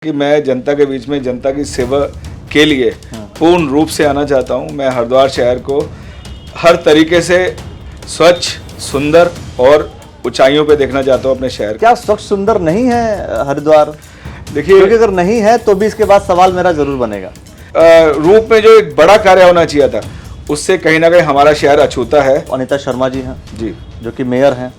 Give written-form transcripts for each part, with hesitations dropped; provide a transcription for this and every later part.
कि मैं जनता के बीच में जनता की सेवा के लिए पूर्ण रूप से आना चाहता हूं। मैं हरिद्वार शहर को हर तरीके से स्वच्छ, सुंदर और ऊंचाइयों पे देखना चाहता हूं अपने शहर। क्या स्वच्छ सुंदर नहीं है हरिद्वार? देखिए, क्योंकि अगर नहीं है तो भी इसके बाद सवाल मेरा जरूर बनेगा। रूप में जो एक बड़ा कार्य होना चाहिए था, उससे कहीं ना कहीं हमारा शहर अछूता है। अनीता शर्मा जी हैं जी, जो कि मेयर हैं,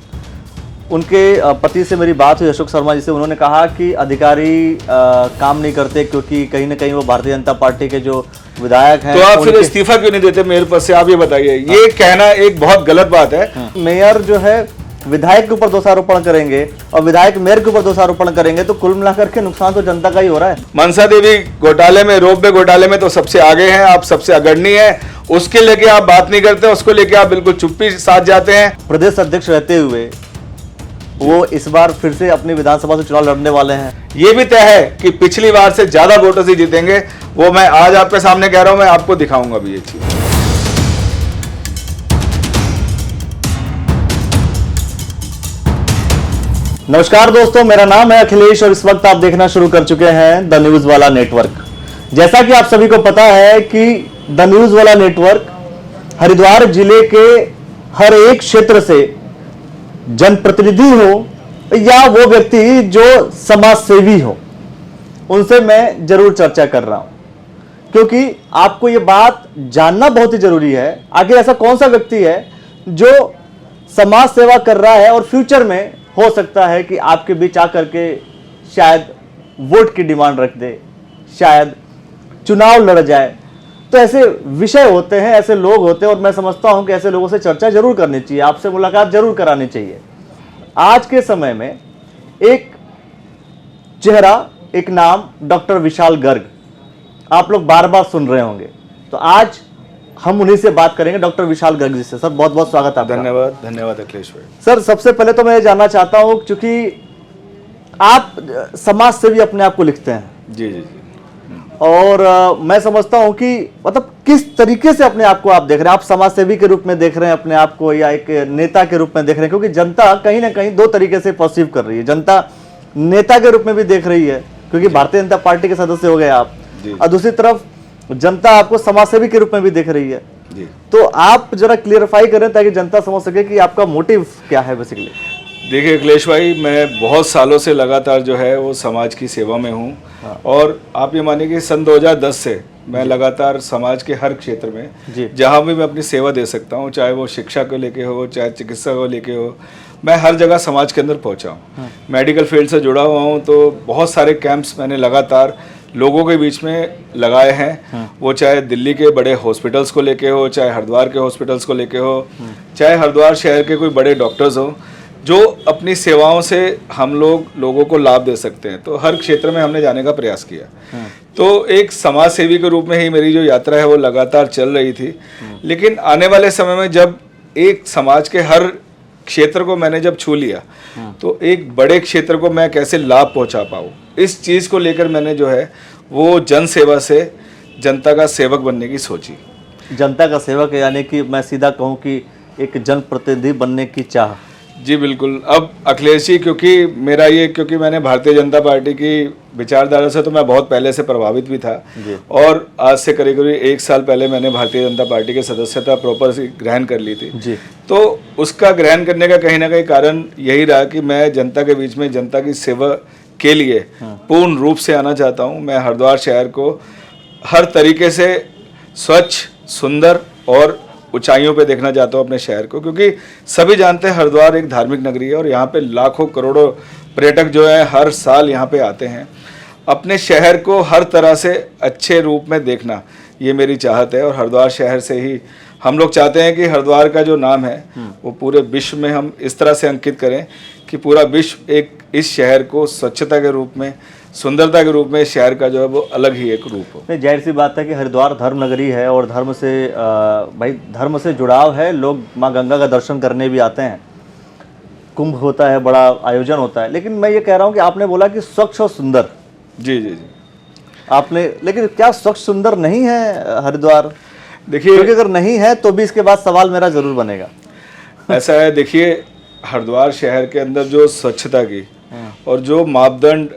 उनके पति से मेरी बात हुई, अशोक शर्मा जी से। उन्होंने कहा कि अधिकारी काम नहीं करते क्योंकि कहीं ना कहीं वो भारतीय जनता पार्टी के जो विधायक हैं। तो आप फिर इस्तीफा क्यों नहीं देते मेयर पद से? आप ये बताइए। ये कहना एक बहुत गलत बात है। मेयर जो है विधायक के ऊपर दोषारोपण करेंगे और विधायक मेयर के ऊपर दोषारोपण करेंगे तो कुल मिलाकर के नुकसान तो जनता का ही हो रहा है। मनसा देवी घोटाले में, रोपवे घोटाले में तो सबसे आगे हैं आप, सबसे अग्रणी हैं। उसके लेके आप बात नहीं करते, उसको लेके आप बिल्कुल चुप्पी साध जाते हैं। प्रदेश अध्यक्ष रहते हुए वो इस बार फिर से अपनी विधानसभा से चुनाव लड़ने वाले हैं। ये भी तय है कि पिछली बार से ज्यादा वोटों से जीतेंगे। वो मैं आज आपके सामने कह रहा हूं, मैं आपको दिखाऊंगा भी ये चीज। नमस्कार दोस्तों, मेरा नाम है अखिलेश और इस वक्त आप देखना शुरू कर चुके हैं द न्यूज वाला नेटवर्क। जैसा कि आप सभी को पता है कि द न्यूज वाला नेटवर्क हरिद्वार जिले के हर एक क्षेत्र से जनप्रतिनिधि हो या वो व्यक्ति जो समाज सेवी हो, उनसे मैं जरूर चर्चा कर रहा हूं, क्योंकि आपको ये बात जानना बहुत ही जरूरी है। आखिर ऐसा कौन सा व्यक्ति है जो समाज सेवा कर रहा है और फ्यूचर में हो सकता है कि आपके बीच आकर के शायद वोट की डिमांड रख दे, शायद चुनाव लड़ जाए। तो ऐसे विषय होते हैं, ऐसे लोग होते हैं और मैं समझता हूं कि ऐसे लोगों से चर्चा जरूर करनी चाहिए, आपसे मुलाकात जरूर करानी चाहिए। आज के समय में एक चेहरा, एक नाम, डॉक्टर विशाल गर्ग, आप लोग बार बार सुन रहे होंगे। तो आज हम उन्हीं से बात करेंगे, डॉक्टर विशाल गर्ग जी से। सर बहुत बहुत स्वागत है आपका। धन्यवाद, धन्यवाद अखिलेश भाई। सर सबसे पहले तो मैं ये जानना चाहता हूं, क्योंकि आप समाज सेवी अपने आप को लिखते हैं। जी जी जी। और मैं समझता हूं कि मतलब किस तरीके से अपने आप को आप देख रहे हैं? आप समाज सेवी के रूप में देख रहे हैं अपने आप को या एक नेता के रूप में देख रहे हैं? क्योंकि जनता कहीं ना कहीं दो तरीके से परसीव कर रही है। जनता नेता के रूप में भी देख रही है क्योंकि भारतीय जनता पार्टी के सदस्य हो गए आप, और दूसरी तरफ जनता आपको समाज सेवी के रूप में भी देख रही है जी। तो आप जरा क्लियरफाई करें ताकि जनता समझ सके कि आपका मोटिव क्या है बेसिकली। देखिए अखिलेश भाई, मैं बहुत सालों से लगातार जो है वो समाज की सेवा में हूँ। और आप ये मानिए कि सन 2010 से मैं लगातार समाज के हर क्षेत्र में जहाँ भी मैं अपनी सेवा दे सकता हूँ, चाहे वो शिक्षा को लेके हो, चाहे चिकित्सा को लेके हो, मैं हर जगह समाज के अंदर पहुँचा हूँ। मेडिकल फील्ड से जुड़ा हुआ हूँ, तो बहुत सारे कैंप्स मैंने लगातार लोगों के बीच में लगाए हैं। वो चाहे दिल्ली के बड़े हॉस्पिटल्स को लेके हो, चाहे हरिद्वार के हॉस्पिटल्स को लेके हो, चाहे हरिद्वार शहर के कोई बड़े डॉक्टर्स हो जो अपनी सेवाओं से हम लोगों को लाभ दे सकते हैं। तो हर क्षेत्र में हमने जाने का प्रयास किया। तो एक समाज सेवी के रूप में ही मेरी जो यात्रा है वो लगातार चल रही थी। लेकिन आने वाले समय में जब एक समाज के हर क्षेत्र को मैंने जब छू लिया, तो एक बड़े क्षेत्र को मैं कैसे लाभ पहुंचा पाऊँ, इस चीज़ को लेकर मैंने जो है वो जन सेवा से जनता का सेवक बनने की सोची। जनता का सेवक यानी कि मैं सीधा कहूँ कि एक जनप्रतिनिधि बनने की चाह। जी बिल्कुल। अब अखिलेश जी, क्योंकि मैंने भारतीय जनता पार्टी की विचारधारा से तो मैं बहुत पहले से प्रभावित भी था। और आज से करीब 1 साल पहले मैंने भारतीय जनता पार्टी की सदस्यता प्रॉपर ग्रहण कर ली थी जी। तो उसका ग्रहण करने का कहीं ना कहीं कारण यही रहा कि मैं जनता के बीच में जनता की सेवा के लिए पूर्ण रूप से आना चाहता हूँ। मैं हरिद्वार शहर को हर तरीके से स्वच्छ, सुंदर और ऊंचाइयों पे देखना चाहता हूँ अपने शहर को, क्योंकि सभी जानते हैं हरिद्वार एक धार्मिक नगरी है और यहाँ पे लाखों करोड़ों पर्यटक जो है हर साल यहाँ पे आते हैं। अपने शहर को हर तरह से अच्छे रूप में देखना, ये मेरी चाहत है। और हरिद्वार शहर से ही हम लोग चाहते हैं कि हरिद्वार का जो नाम है वो पूरे विश्व में हम इस तरह से अंकित करें कि पूरा विश्व एक इस शहर को स्वच्छता के रूप में, सुंदरता के रूप में शहर का जो है वो अलग ही एक रूप हो। जाहिर सी बात है कि हरिद्वार धर्म नगरी है और धर्म से भाई धर्म से जुड़ाव है। लोग माँ गंगा का दर्शन करने भी आते हैं, कुंभ होता है, बड़ा आयोजन होता है। लेकिन मैं ये कह रहा हूँ कि आपने बोला कि स्वच्छ और सुंदर। जी जी जी आपने, लेकिन क्या स्वच्छ सुंदर नहीं है हरिद्वार? देखिए, क्योंकि अगर नहीं है तो भी इसके बाद सवाल मेरा जरूर बनेगा। ऐसा है, देखिए हरिद्वार शहर के अंदर जो स्वच्छता की और जो मापदंड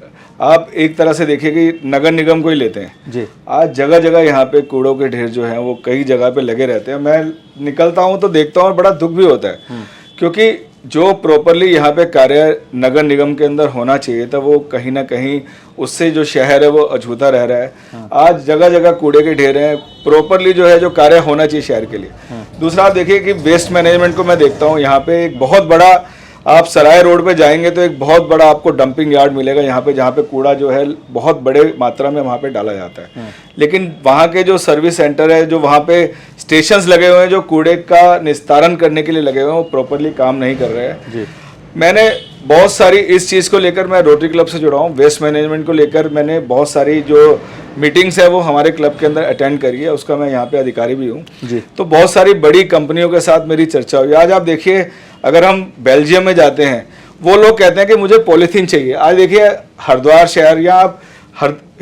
आप एक तरह से देखिए कि नगर निगम को ही लेते हैं जी, आज जगह जगह यहाँ पे कूड़ों के ढेर जो हैं वो कई जगह पे लगे रहते हैं। मैं निकलता हूँ तो देखता हूँ और बड़ा दुख भी होता है, क्योंकि जो प्रॉपरली यहाँ पे कार्य नगर निगम के अंदर होना चाहिए था वो कहीं ना कहीं उससे जो शहर है वो अछूता रह रहा है। आज जगह जगह कूड़े के ढेर हैं, प्रॉपरली जो है जो कार्य होना चाहिए शहर के लिए। दूसरा आप देखिए कि वेस्ट मैनेजमेंट को मैं देखता हूँ यहाँ पे एक बहुत बड़ा, आप सराय रोड पे जाएंगे तो एक बहुत बड़ा आपको डंपिंग यार्ड मिलेगा यहाँ पे, जहाँ पे कूड़ा जो है बहुत बड़े मात्रा में वहाँ पे डाला जाता है। लेकिन वहाँ के जो सर्विस सेंटर है, जो वहाँ पे स्टेशंस लगे हुए हैं जो कूड़े का निस्तारण करने के लिए लगे हुए हैं, वो प्रॉपरली काम नहीं कर रहे हैं। मैंने बहुत सारी इस चीज़ को लेकर, मैं रोटरी क्लब से जुड़ा हूँ, वेस्ट मैनेजमेंट को लेकर मैंने बहुत सारी जो मीटिंग्स है वो हमारे क्लब के अंदर अटेंड करी है, उसका मैं यहाँ पे अधिकारी भी हूँ। तो बहुत सारी बड़ी कंपनियों के साथ मेरी चर्चा हुई। आज आप देखिए अगर हम बेल्जियम में जाते हैं, वो लोग कहते हैं कि मुझे पॉलीथीन चाहिए। आज देखिए हरिद्वार शहर या आप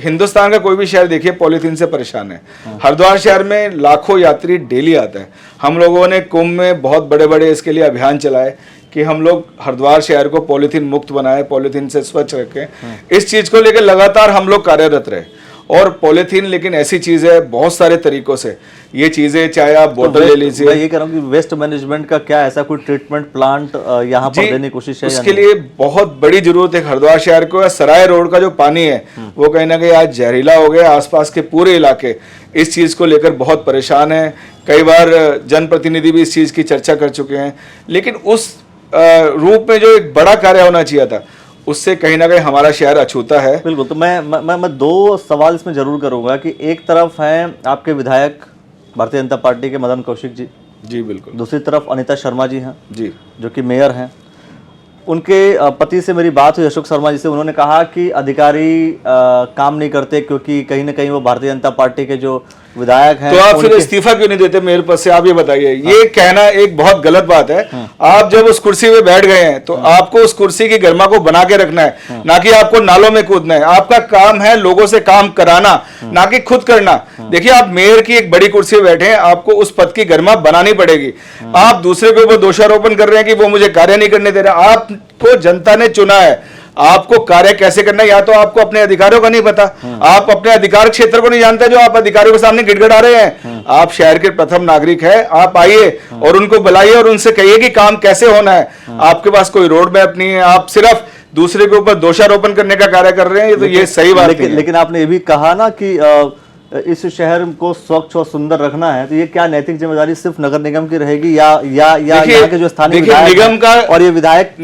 हिंदुस्तान का कोई भी शहर देखिए पॉलीथीन से परेशान है। हरिद्वार शहर में लाखों यात्री डेली आता है। हम लोगों ने कुंभ में बहुत बड़े बड़े इसके लिए अभियान चलाए कि हम लोग हरिद्वार शहर को पॉलीथीन मुक्त बनाए, पॉलीथीन से स्वच्छ रखें। इस चीज़ को लेकर लगातार हम लोग कार्यरत रहे। और पॉलीथीन लेकिन ऐसी चीज़ है, बहुत सारे तरीकों से ये चीज़ें, चाहे आप बोतल ले लीजिए। मैं ये कह रहा हूँ कि वेस्ट मैनेजमेंट का क्या ऐसा कोई ट्रीटमेंट प्लांट यहाँ पर देने की कोशिश है? उसके लिए बहुत बड़ी जरूरत है हरिद्वार शहर को। सराय रोड का जो पानी है वो कहीं ना कहीं आज जहरीला हो गया। आसपास के पूरे इलाके इस चीज़ को लेकर बहुत परेशान है। कई बार जनप्रतिनिधि भी इस चीज़ की चर्चा कर चुके हैं, लेकिन उस रूप में जो एक बड़ा कार्य होना चाहिए था उससे कहीं ना कहीं हमारा शहर अछूता है। बिल्कुल। तो मैं दो सवाल इसमें जरूर करूंगा कि एक तरफ हैं आपके विधायक भारतीय जनता पार्टी के मदन कौशिक जी, जी बिल्कुल, दूसरी तरफ अनीता शर्मा जी हैं जी, जो कि मेयर हैं। उनके पति से मेरी बात हुई अशोक शर्मा जी से, उन्होंने कहा कि अधिकारी काम नहीं करते क्योंकि कहीं ना कहीं वो भारतीय जनता पार्टी के जो विधायक हैं। तो आप फिर इस्तीफा क्यों नहीं देते मेरे पद से? आप ये बताइए। ये कहना एक बहुत गलत बात है। आप जब उस कुर्सी पे बैठ गए हैं तो आपको उस कुर्सी की गरिमा को बना के रखना है, ना कि आपको नालों में कूदना है। आपका काम है लोगों से काम कराना, ना कि खुद करना। देखिए आप मेयर की एक बड़ी कुर्सी पे बैठे हैं, आपको उस पद की गरिमा बनानी पड़ेगी। आप दूसरे के ऊपर दोषारोपण कर रहे हैं कि वो मुझे कार्य नहीं करने दे रहा। आपको जनता ने चुना है, आपको कार्य कैसे करना है। या तो आपको अपने अधिकारों का नहीं पता, आप अपने अधिकार क्षेत्र को नहीं जानते, जो आप अधिकारियों के सामने गिड़गिड़ा रहे हैं। आप शहर के प्रथम नागरिक हैं, आप आइए और उनको बुलाइए और उनसे कहिए कि काम कैसे होना है। आपके पास कोई रोड मैप नहीं है, आप सिर्फ दूसरे के ऊपर दोषारोपण करने का कार्य कर रहे हैं। तो ये सही बात नहीं है। लेकिन आपने ये भी कहा ना कि इस शहर को स्वच्छ और सुंदर रखना है, तो ये क्या नैतिक जिम्मेदारी सिर्फ नगर निगम की रहेगी या यहाँ के जो स्थानीय निगम का, और ये विधायक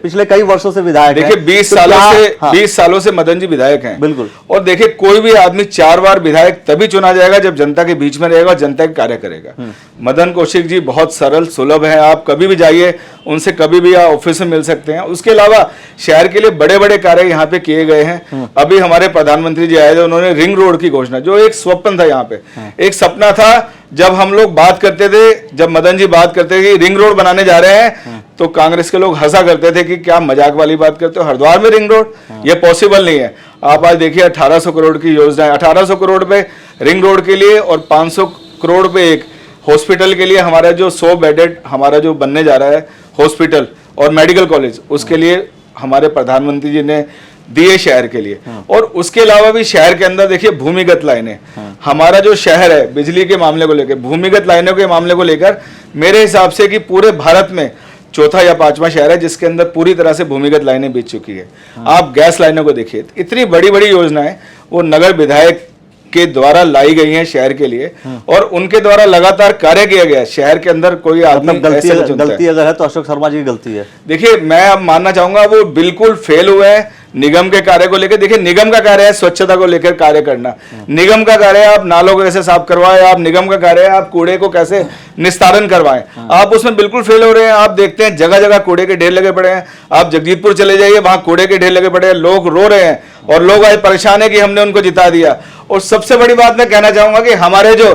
पिछले कई वर्षों से विधायक देखिए 20 सालों से मदन जी विधायक हैं। बिल्कुल। और देखिए कोई भी आदमी 4 बार विधायक तभी चुना जाएगा जब जनता के बीच में रहेगा, जनता के कार्य करेगा। मदन कौशिक जी बहुत सरल सुलभ है, आप कभी भी जाइए उनसे, कभी भी ऑफिस में मिल सकते हैं। उसके अलावा शहर के लिए बड़े बड़े कार्य यहाँ पे किए गए हैं। अभी हमारे प्रधानमंत्री जी आए थे, उन्होंने रिंग रोड की घोषणा, जो एक स्वप्न था यहाँ पे, एक सपना था। जब हम लोग बात करते थे, जब मदन जी बात करते थे कि रिंग रोड बनाने जा रहे हैं, तो कांग्रेस के लोग हंसा करते थे कि क्या मजाक वाली बात करते हो, हरिद्वार में रिंग रोड, ये पॉसिबल नहीं है। आप आज देखिए 1800 करोड़ की योजना है, 1800 करोड़ पे रिंग रोड के लिए और 500 करोड़ पे एक हॉस्पिटल के लिए। हमारा जो 100 बेडेड हमारा जो बनने जा रहा है हॉस्पिटल और मेडिकल कॉलेज, उसके लिए हमारे प्रधानमंत्री जी ने दिए शहर के लिए। और उसके अलावा भी शहर के अंदर देखिए भूमिगत लाइनें, हमारा जो शहर है बिजली के मामले को लेकर, भूमिगत लाइनों के मामले को लेकर मेरे हिसाब से कि पूरे भारत में चौथा या 5वां शहर है जिसके अंदर पूरी तरह से भूमिगत लाइनें बीत चुकी है। आप गैस लाइनों को देखिए, इतनी बड़ी बड़ी योजनाएं वो नगर विधायक के द्वारा लाई गई हैं शहर के लिए, और उनके द्वारा लगातार कार्य किया गया। शहर के अंदर कोई आदमी गलती अगर है तो अशोक शर्मा जी की गलती है। देखिए मैं अब मानना चाहूंगा वो बिल्कुल फेल हुए हैं निगम के कार्य को लेकर। देखिए निगम का कार्य है स्वच्छता को लेकर कार्य करना, निगम का कार्य है आप नालों को कैसे साफ करवाएं, आप निगम का कार्य है आप कूड़े को कैसे निस्तारण करवाएं। आप उसमें बिल्कुल फेल हो रहे हैं। आप देखते हैं जगह जगह कूड़े के ढेर लगे पड़े हैं। आप जगदीशपुर चले जाइए, वहां कूड़े के ढेर लगे पड़े हैं, लोग रो रहे हैं और लोग आज परेशान है कि हमने उनको जिता दिया। और सबसे बड़ी बात मैं कहना चाहूंगा कि हमारे जो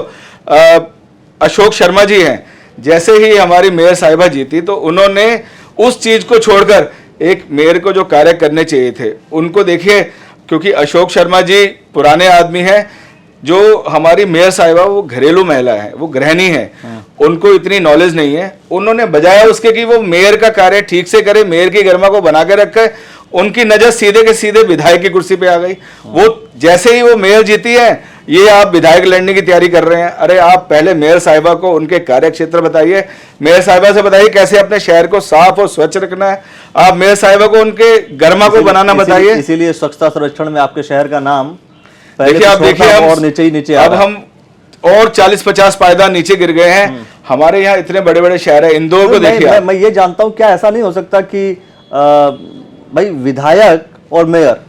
अशोक शर्मा जी हैं, जैसे ही हमारी मेयर साहिबा जीती तो उन्होंने उस चीज को छोड़कर एक मेयर को जो कार्य करने चाहिए थे उनको देखिए, क्योंकि अशोक शर्मा जी पुराने आदमी हैं। जो हमारी मेयर साहिबा वो घरेलू महिला है, वो गृहिणी है, उनको इतनी नॉलेज नहीं है। उन्होंने बजाय उसके कि वो मेयर का कार्य ठीक से करे, मेयर की गरिमा को बना के रखे, उनकी नजर सीधे के सीधे विधायक की कुर्सी पे आ गई। वो जैसे ही वो मेयर जीती है, ये आप विधायक लड़ने की तैयारी कर रहे हैं। अरे आप पहले मेयर साहिबा को उनके कार्य क्षेत्र बताइए, मेयर साहिबा से बताइए कैसे अपने शहर को साफ और स्वच्छ रखना है। आप मेयर साहिबा को उनके गर्मा को बनाना बताइए। इसीलिए स्वच्छता सर्वेक्षण में आपके शहर का नाम देखिए, आप देखिए और नीचे ही नीचे अब हम और 40-50 पायदान नीचे गिर गए हैं। हमारे यहाँ इतने बड़े बड़े शहर है, इंदौर को देखिए। मैं ये जानता हूं, क्या ऐसा नहीं हो सकता कि भाई विधायक और मेयर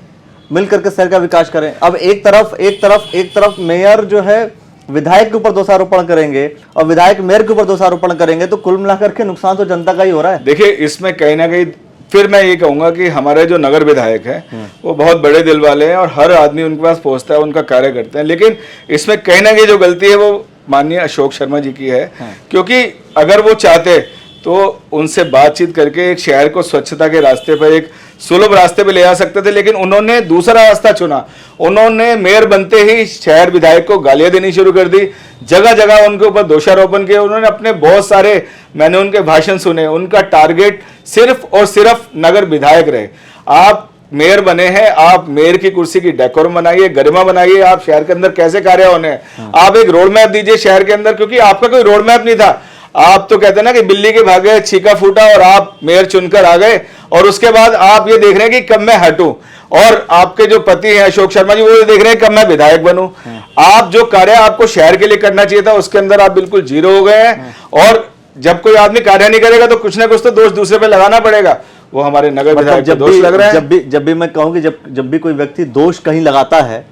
मिलकर के शहर का विकास करें? अब एक तरफ मेयर जो है विधायक के ऊपर दोषारोपण करेंगे और विधायक मेयर के ऊपर दोषारोपण करेंगे, तो कुल मिलाकर के नुकसान तो जनता का ही हो रहा है। देखिए, इसमें कहीं ना कहीं फिर मैं ये कहूंगा कि हमारे जो नगर विधायक हैं वो बहुत बड़े दिल वाले हैं और हर आदमी उनके पास पहुंचता है, उनका कार्य करते हैं। लेकिन इसमें कहीं ना कहीं जो गलती है वो माननीय अशोक शर्मा जी की है, क्योंकि अगर वो चाहते तो उनसे बातचीत करके एक शहर को स्वच्छता के रास्ते पर, एक सुलभ रास्ते पे ले आ सकते थे। लेकिन उन्होंने दूसरा रास्ता चुना। उन्होंने मेयर बनते ही शहर विधायक को गालियां देनी शुरू कर दी, जगह जगह उनके ऊपर दोषारोपण किए। उन्होंने अपने बहुत सारे, मैंने उनके भाषण सुने, उनका टारगेट सिर्फ और सिर्फ नगर विधायक रहे। आप मेयर बने हैं, आप मेयर की कुर्सी की डेकोरम बनाइए, गरिमा बनाइए। आप शहर के अंदर कैसे कार्य होने हैं, आप एक रोड मैप दीजिए शहर के अंदर, क्योंकि आपका कोई रोड मैप नहीं था। आप तो कहते हैं ना कि बिल्ली के भागे छीका फूटा, और आप मेयर चुनकर आ गए और उसके बाद आप ये देख रहे हैं कि कब मैं हटूं, और आपके जो पति हैं अशोक शर्मा जी, वो ये देख रहे हैं कब मैं विधायक बनूं। आप जो कार्य आपको शहर के लिए करना चाहिए था, उसके अंदर आप बिल्कुल जीरो हो गए हैं। और जब कोई आदमी कार्य नहीं करेगा तो कुछ ना कुछ तो दोष दूसरे पे लगाना पड़ेगा। वो हमारे नगर विधायक पे दोष लग रहा है। जब भी मैं कहूं कि जब भी कोई व्यक्ति दोष कहीं लगाता है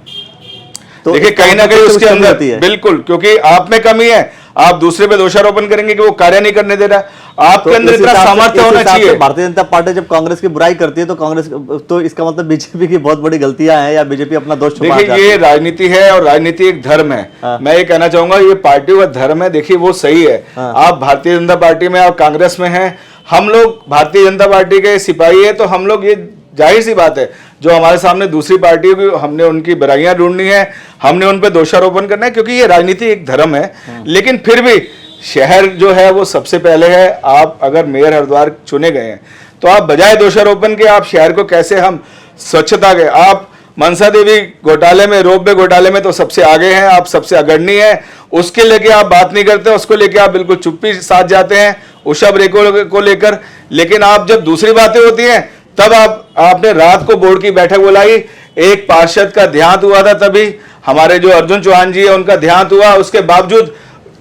तो देखिए कहीं ना कहीं उसके अंदर बिल्कुल, क्योंकि आप में कमी है, आप दूसरे पे दोषारोपण करेंगे कि वो कार्य नहीं करने दे रहा। आपके अंदर इतना सामर्थ्य होना चाहिए। भारतीय जनता पार्टी जब कांग्रेस की बुराई करती है तो कांग्रेस, तो इसका मतलब बीजेपी की बहुत बड़ी गलतियां हैं या बीजेपी अपना दोष छुपा देखिए, ये राजनीति है और राजनीति एक धर्म है। मैं ये कहना चाहूंगा, ये पार्टी का धर्म है, देखिए वो सही है। आप भारतीय जनता पार्टी में, आप कांग्रेस में हैं, हम लोग भारतीय जनता पार्टी के सिपाही है, तो हम लोग, ये जाहिर सी बात है, जो हमारे सामने दूसरी पार्टी की, हमने उनकी बुराइयां ढूंढनी है, हमने उन पर दोषारोपण करना है, क्योंकि ये राजनीति एक धर्म है। लेकिन फिर भी शहर जो है वो सबसे पहले है। आप अगर मेयर हरिद्वार चुने गए हैं तो आप बजाय दोषारोपण के आप शहर को कैसे हम स्वच्छता के, आप मनसा देवी घोटाले में, रोपवे घोटाले में तो सबसे आगे हैं, आप सबसे अग्रणी हैं, उसके लेके आप बात नहीं करते, उसको लेके आप बिल्कुल चुप्पी साथ जाते हैं उषा ब्रेको को लेकर। लेकिन आप जब दूसरी बातें होती हैं तब आपने रात को बोर्ड की बैठक बुलाई, एक पार्षद का देहांत हुआ था, तभी हमारे जो अर्जुन चौहान जी है उनका देहांत हुआ, उसके बावजूद,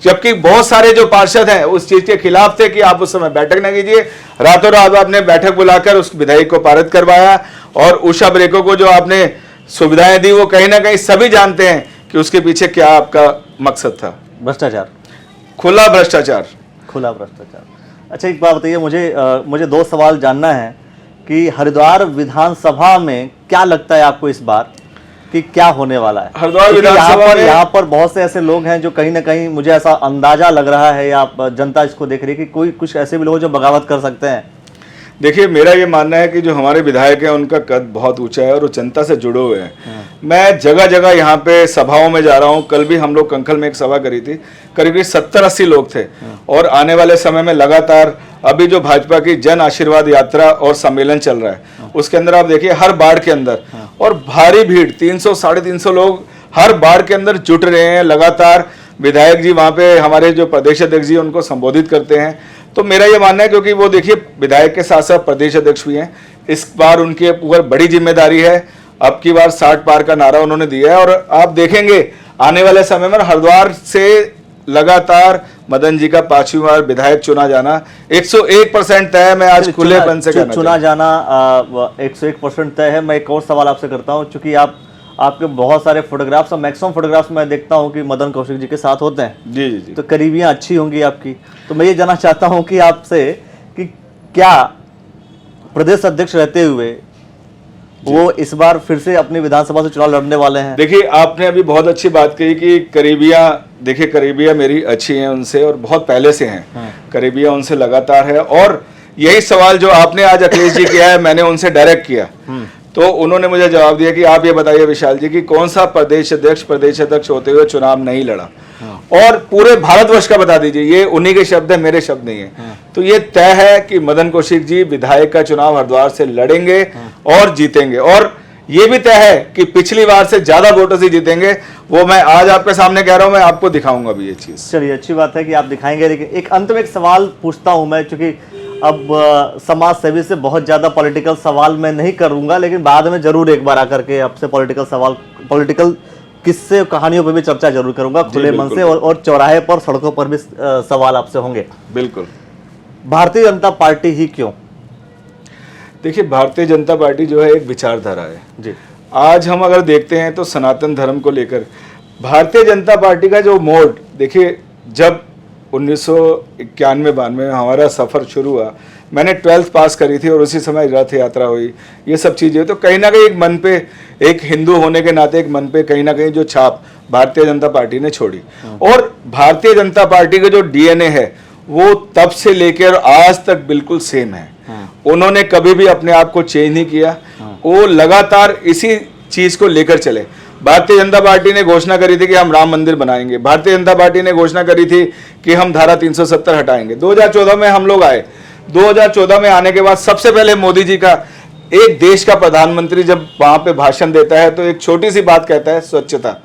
जबकि बहुत सारे जो पार्षद हैं उस चीज के खिलाफ थे कि आप उस समय बैठक न कीजिए, रातों रात आपने बैठक बुलाकर उस विधायक को पारित करवाया। और उषा ब्रेको को जो आपने सुविधाएं दी, वो कहीं ना कहीं सभी जानते हैं कि उसके पीछे क्या आपका मकसद था। भ्रष्टाचार, खुला भ्रष्टाचार। अच्छा, एक बात बताइए, मुझे दो सवाल जानना है कि हरिद्वार विधानसभा में क्या लगता है आपको इस बार कि क्या होने वाला है? हरिद्वार विधानसभा में यहाँ पर बहुत से ऐसे लोग हैं जो कहीं ना कहीं, मुझे ऐसा अंदाजा लग रहा है या जनता इसको देख रही है कि कोई कुछ ऐसे भी लोग जो बगावत कर सकते हैं। देखिए, मेरा ये मानना है कि जो हमारे विधायक हैं उनका कद बहुत ऊंचा है और वो जनता से जुड़े हुए हैं। मैं जगह जगह यहाँ पे सभाओं में जा रहा हूँ। कल भी हम लोग कंखल में एक सभा करी थी, करीब 70-80 लोग थे। और आने वाले समय में लगातार अभी जो भाजपा की जन आशीर्वाद यात्रा और सम्मेलन चल रहा है, उसके अंदर आप देखिए हर बाड़ के अंदर और भारी भीड़, 300-350 लोग हर बाड़ के अंदर जुट रहे हैं। लगातार विधायक जी वहाँ पे, हमारे जो प्रदेश अध्यक्ष जी उनको संबोधित करते हैं। तो मेरा ये मानना है, क्योंकि वो देखिए विधायक के साथ साथ प्रदेश अध्यक्ष भी हैं, इस बार उनके ऊपर बड़ी जिम्मेदारी है। अब की बार 60 पार का नारा उन्होंने दिया है और आप देखेंगे आने वाले समय में हरिद्वार से लगातार मदन जी का 5वीं बार विधायक चुना जाना 101% तय है। मैं आज खुलेपन से चुना जाना 101% तय है। मैं एक और सवाल आपसे करता हूँ, चूंकि आपके बहुत सारे फोटोग्राफ्स और मैक्सिमम फोटोग्राफ्स मैं देखता हूं कि मदन कौशिक जी के साथ होते हैं। जी जी जी। तो करीबियां अच्छी होंगी आपकी। तो मैं ये जानना चाहता हूं कि आपसे कि क्या प्रदेश अध्यक्ष रहते हुए वो इस बार फिर से अपनी विधानसभा से चुनाव लड़ने वाले हैं? देखिए, आपने अभी बहुत अच्छी बात कही कि करीबियां, देखिए करीबियां मेरी अच्छी हैं उनसे और बहुत पहले से हैं। करीबियां उनसे लगातार है और यही सवाल जो आपने आज अखिलेश जी किया है, मैंने उनसे डायरेक्ट किया। तो उन्होंने मुझे जवाब दिया कि आप ये बताइए विशाल जी कि कौन सा प्रदेश अध्यक्ष होते हुए चुनाव नहीं लड़ा, और पूरे भारतवर्ष का बता दीजिए। ये उन्हीं के शब्द है, मेरे शब्द नहीं है। तो ये तय है कि मदन कौशिक जी विधायक का चुनाव हरिद्वार से लड़ेंगे और जीतेंगे, और ये भी तय है कि पिछली बार से ज्यादा वोटों से जीतेंगे। वो मैं आज आपके सामने कह रहा हूं, मैं आपको दिखाऊंगा भी ये चीज। चलिए, अच्छी बात है कि आप दिखाएंगे, लेकिन एक अंत में एक सवाल पूछता हूं मैं, क्योंकि अब समाज सेवी से बहुत ज्यादा पॉलिटिकल सवाल मैं नहीं करूंगा, लेकिन बाद में जरूर एक बार आकर के आपसे पॉलिटिकल किस्से कहानियों पर भी चर्चा जरूर करूंगा खुले मन से, और चौराहे पर सड़कों पर भी सवाल आपसे होंगे। बिल्कुल। भारतीय जनता पार्टी ही क्यों? देखिए, भारतीय जनता पार्टी जो है एक विचारधारा है जी। आज हम अगर देखते हैं तो सनातन धर्म को लेकर भारतीय जनता पार्टी का जो मोड, देखिए जब 1991-92 में हमारा सफ़र शुरू हुआ, मैंने 12th पास करी थी और उसी समय रथ यात्रा हुई, ये सब चीज़ें, तो कहीं ना कहीं एक मन पे, एक हिंदू होने के नाते एक मन पे कहीं ना कहीं जो छाप भारतीय जनता पार्टी ने छोड़ी। और भारतीय जनता पार्टी का जो डीएनए है वो तब से लेकर आज तक बिल्कुल सेम है। उन्होंने कभी भी अपने आप को चेंज नहीं किया, वो लगातार इसी चीज को लेकर चले। भारतीय जनता पार्टी ने घोषणा करी थी कि हम राम मंदिर बनाएंगे, भारतीय जनता पार्टी ने घोषणा करी थी कि हम धारा 370 हटाएंगे। 2014 में हम लोग आए, 2014 में आने के बाद सबसे पहले मोदी जी का, एक देश का प्रधानमंत्री जब वहां पे भाषण देता है तो एक छोटी सी बात कहता है, स्वच्छता।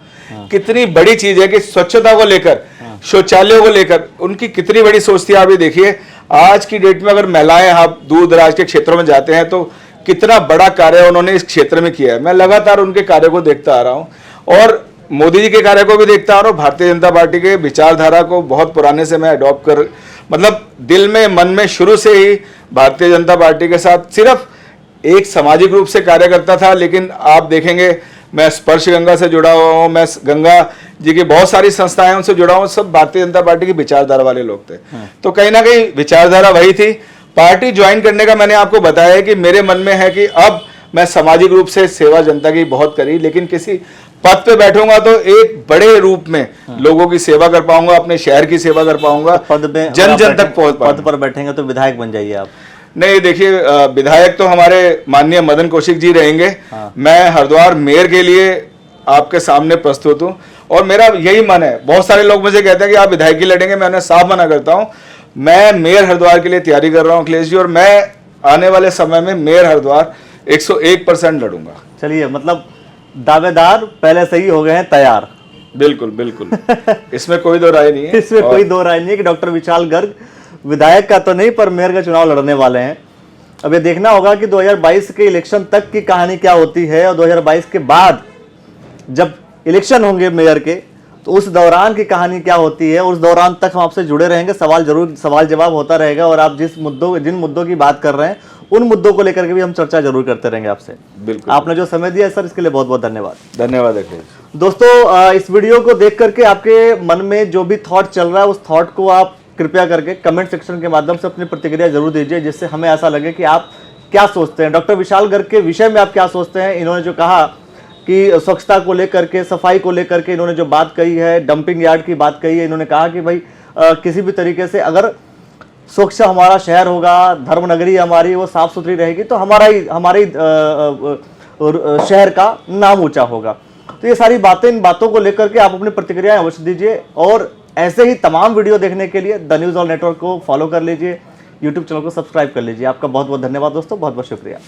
कितनी बड़ी चीज है कि स्वच्छता को लेकर, शौचालयों को लेकर उनकी कितनी बड़ी सोच थी। आप ये देखिए, आज की डेट में अगर महिलाएं आप दूर दराज के क्षेत्रों में जाते हैं तो कितना बड़ा कार्य उन्होंने इस क्षेत्र में किया है। मैं लगातार उनके कार्य को देखता आ रहा हूं और मोदी जी के कार्य को भी देखता आ रहा हूं। भारतीय जनता पार्टी के विचारधारा को बहुत पुराने से मैं अडॉप्ट कर, मतलब दिल में मन में शुरू से ही भारतीय जनता पार्टी के साथ सिर्फ एक सामाजिक रूप से कार्य करता था। लेकिन आप देखेंगे मैं स्पर्श गंगा से जुड़ा हुआ हूँ, मैं गंगा जी की बहुत सारी संस्थाएं उनसे जुड़ा हूँ, सब भारतीय जनता पार्टी की विचारधारा वाले लोग थे। तो कहीं ना कहीं विचारधारा वही थी। पार्टी ज्वाइन करने का मैंने आपको बताया है कि मेरे मन में है कि अब मैं सामाजिक रूप से सेवा जनता की बहुत करी, लेकिन किसी पद पे बैठूंगा तो एक बड़े रूप में लोगों की सेवा कर पाऊंगा, अपने शहर की सेवा कर पाऊंगा, पद में जन जन तक पहुंच पद पर बैठेंगे तो विधायक बन जाइए आप। नहीं, देखिए विधायक तो हमारे माननीय मदन कौशिक जी रहेंगे। मैं हरिद्वार मेयर के लिए आपके सामने प्रस्तुत हूँ और मेरा यही मन है। बहुत सारे लोग मुझे कहते हैं कि आप विधायक ही लड़ेंगे, मैं उन्हें साफ मना करता हूँ। मैं मेयर हरिद्वार के लिए तैयारी कर रहा हूँ अखिलेश जी, और मैं आने वाले समय में मेयर हरिद्वार 101% लड़ूंगा। चलिए, मतलब दावेदार पहले से ही हो गए हैं तैयार। बिल्कुल बिल्कुल, इसमें कोई दो राय नहीं है। इसमें कोई दो राय नहीं है कि डॉक्टर विशाल गर्ग विधायक का तो नहीं पर मेयर का चुनाव लड़ने वाले हैं। अब ये देखना होगा कि 2022 के इलेक्शन तक की कहानी क्या होती है, और 2022 के बाद जब इलेक्शन होंगे मेयर के तो उस दौरान की कहानी क्या होती है। उस दौरान तक हम आपसे जुड़े रहेंगे, सवाल जवाब होता रहेगा, और आप जिन मुद्दों की बात कर रहे हैं उन मुद्दों को लेकर के भी हम चर्चा जरूर करते रहेंगे आपसे। बिल्कुल। आपने जो समय दिया सर, इसके लिए बहुत बहुत धन्यवाद। धन्यवाद अखिलेश। दोस्तों, इस वीडियो को देख करके आपके मन में जो भी थॉट चल रहा है उस थॉट को आप कृपया करके कमेंट सेक्शन के माध्यम से अपनी प्रतिक्रिया जरूर दीजिए, जिससे हमें ऐसा लगे कि आप क्या सोचते हैं, डॉक्टर विशाल गर्ग के विषय में आप क्या सोचते हैं। इन्होंने जो कहा कि स्वच्छता को लेकर के, सफाई को लेकर के इन्होंने जो बात कही है, डंपिंग यार्ड की बात कही है, इन्होंने कहा कि भाई किसी भी तरीके से अगर स्वच्छ हमारा शहर होगा, धर्मनगरी हमारी वो साफ सुथरी रहेगी तो हमारे शहर का नाम ऊंचा होगा। तो ये सारी बातें, इन बातों को लेकर के आप अपनी प्रतिक्रियाएं अवश्य दीजिए, और ऐसे ही तमाम वीडियो देखने के लिए द न्यूज़ ऑल नेटवर्क को फॉलो कर लीजिए, यूट्यूब चैनल को सब्सक्राइब कर लीजिए। आपका बहुत बहुत धन्यवाद दोस्तों, बहुत बहुत शुक्रिया।